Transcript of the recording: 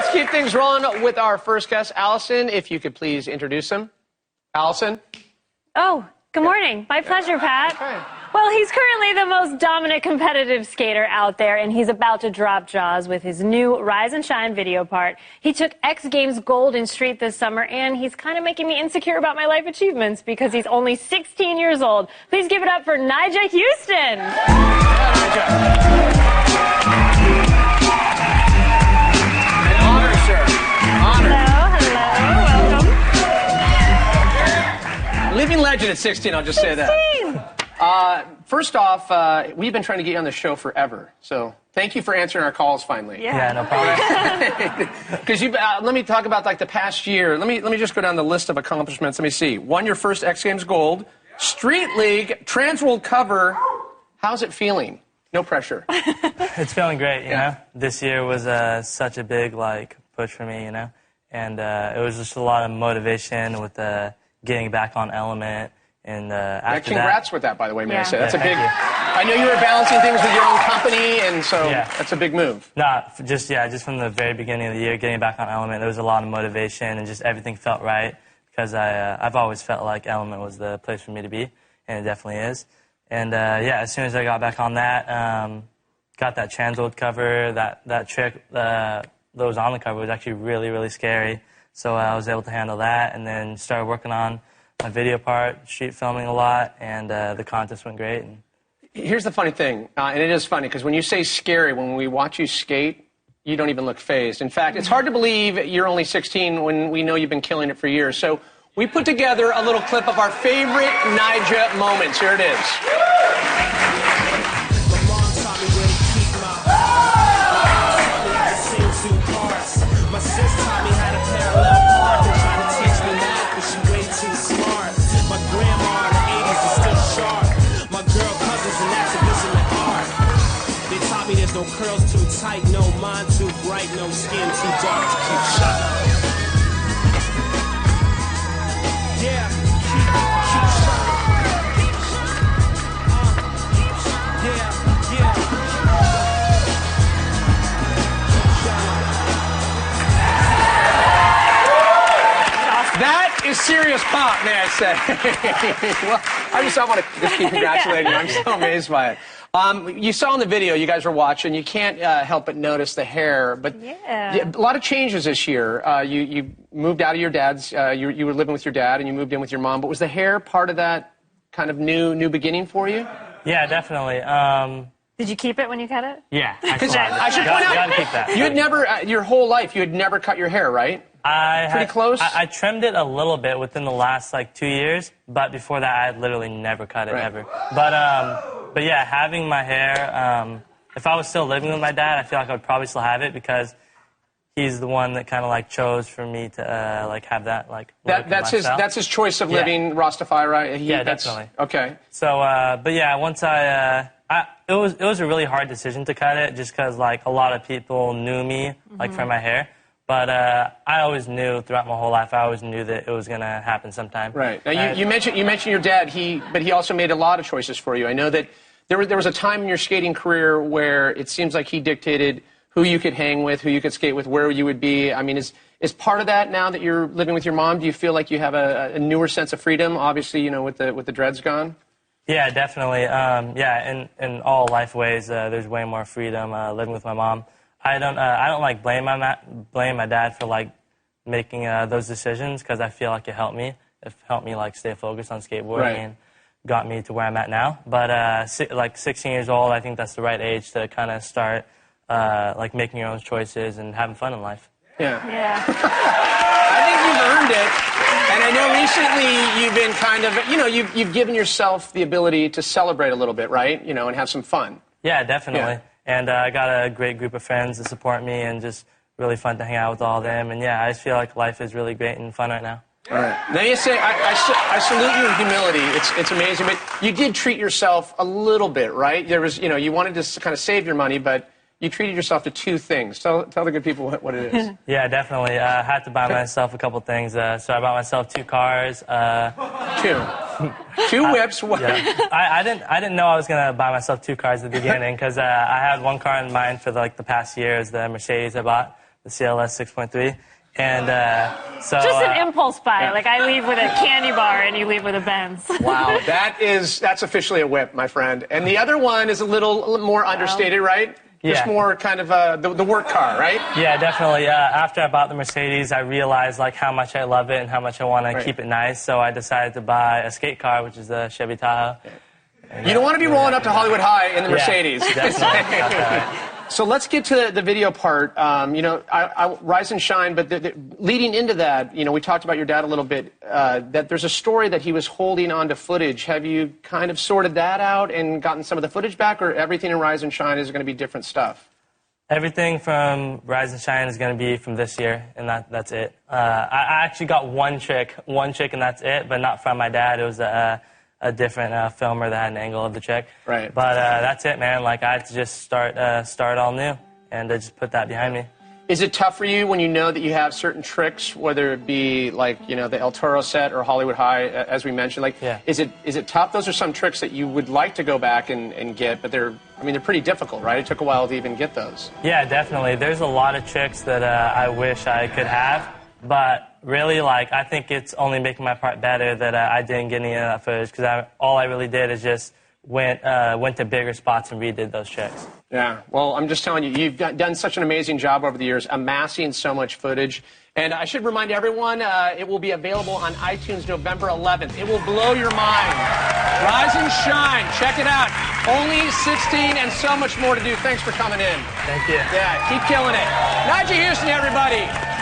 let's keep things rolling with our first guest, Allison. If you could please introduce him. Allison. Oh, good morning. My pleasure, Pat. Okay. Well, he's currently the most dominant competitive skater out there, and he's about to drop jaws with his new Rise and Shine video part. He took X Games gold in street this summer, and he's kind of making me insecure about my life achievements because he's only 16 years old. Please give it up for Nyjah Huston. An honor, sir. Honor. Hello, welcome. Living legend at 16, I'll just say that. First off, we've been trying to get you on the show forever, so thank you for answering our calls finally. Yeah, no problem. Because let me talk about like the past year. Let me just go down the list of accomplishments. Let me see. Won your first X Games gold, Street League, Trans World cover. How's it feeling? No pressure. It's feeling great, you know. This year was such a big push for me, you know, and it was just a lot of motivation with getting back on Element. And after congrats with that, by the way, may I say. That's a big... You. I know you were balancing things with your own company, and so that's a big move. Just from the very beginning of the year, getting back on Element, there was a lot of motivation, and just everything felt right, because I've always felt like Element was the place for me to be, and it definitely is. And as soon as I got back on that, got that Trans World cover, that trick that was on the cover was actually really, really scary. So I was able to handle that, and then started working on my video part, street filming a lot, and the contest went great. And here's the funny thing, and it is funny, because when you say scary, when we watch you skate, you don't even look fazed. In fact, it's hard to believe you're only 16 when we know you've been killing it for years. So we put together a little clip of our favorite Nyjah moments. Here it is. My sis taught me how to parallel park and trying to teach me math, but she way too smart. My grandma in the 80s is still sharp. My girl cousins an activist in the art. They taught me there's no curls too tight, no mind too bright, no skin too dark to keep shut. Yeah, keep shut. Yeah. That is serious pop, may I say. Well, I want to just keep congratulating you. I'm so amazed by it. You saw in the video, you guys were watching, you can't help but notice the hair. But a lot of changes this year. You moved out of your dad's, you were living with your dad, and you moved in with your mom. But was the hair part of that kind of new beginning for you? Yeah, definitely. Did you keep it when you cut it? Yeah, I should point out, gotta keep that. You had never, your whole life, you had never cut your hair, right? Pretty close? I trimmed it a little bit within the last 2 years, but before that I had literally never cut it, ever. But yeah, having my hair, if I was still living with my dad, I feel like I would probably still have it, because he's the one that kind of chose for me to have that that's his choice of living Rastafari, right? Yeah, definitely. Okay. So but yeah, once it was a really hard decision to cut it, just because a lot of people knew me for my hair. But I always knew throughout my whole life, I always knew that it was going to happen sometime. Right. Now, you mentioned your dad, but he also made a lot of choices for you. I know that there was a time in your skating career where it seems like he dictated who you could hang with, who you could skate with, where you would be. I mean, is part of that now that you're living with your mom? Do you feel like you have a newer sense of freedom, obviously, with the dreads gone? Yeah, definitely. In all life ways, there's way more freedom living with my mom. I don't blame my dad for making those decisions, because I feel like it helped me. It helped me stay focused on skateboarding and got me to where I'm at now. But 16 years old, I think that's the right age to kind of start making your own choices and having fun in life. Yeah. I think you've earned it. And I know recently you've been kind of, you've given yourself the ability to celebrate a little bit, right? And have some fun. Yeah, definitely. Yeah. And I got a great group of friends that support me, and just really fun to hang out with all of them. And yeah, I just feel like life is really great and fun right now. All right. Now you say, I salute your humility. It's amazing. But you did treat yourself a little bit, right? There was, you wanted to kind of save your money, but you treated yourself to two things. Tell the good people what it is. Yeah, definitely. I had to buy myself a couple things. So I bought myself 2 cars. Two whips. What? Yeah. I didn't know I was gonna buy myself 2 cars at the beginning, because I had one car in mind for the past year, is the Mercedes I bought, the CLS 6.3. And so... Just an impulse buy. Like, I leave with a candy bar and you leave with a Benz. Wow, that's officially a whip, my friend. And the other one is a little more understated, right? Yeah. Just more kind of the work car, right? Yeah, definitely. After I bought the Mercedes, I realized like how much I love it and how much I want to keep it nice. So I decided to buy a skate car, which is the Chevy Tahoe. You don't want to be rolling up to Hollywood High in the Mercedes. Yeah, definitely. Got that. So let's get to the video part. You know, I Rise and Shine, but leading into that, you know, we talked about your dad a little bit, that there's a story that he was holding on to footage. Have you kind of sorted that out and gotten some of the footage back, or everything in Rise and Shine is going to be different stuff? Everything from Rise and Shine is going to be from this year, and that's it. I actually got one trick, and that's it, but not from my dad. It was a different filmer that had an angle of the trick. Right. But that's it, man. Like, I had to just start all new and just put that behind me. Is it tough for you when you know that you have certain tricks, whether it be like, you know, the El Toro set or Hollywood High, as we mentioned? Like, is it tough? Those are some tricks that you would like to go back and get, but they're pretty difficult, right? It took a while to even get those. Yeah, definitely. There's a lot of tricks that I wish I could have, but really, like, I think it's only making my part better that I didn't get any of that footage, because all I really did is just went to bigger spots and redid those tricks. Yeah, well, I'm just telling you, you've done such an amazing job over the years, amassing so much footage. And I should remind everyone, it will be available on iTunes November 11th. It will blow your mind. Rise and Shine. Check it out. Only 16 and so much more to do. Thanks for coming in. Thank you. Yeah, keep killing it. Nyjah Huston, everybody.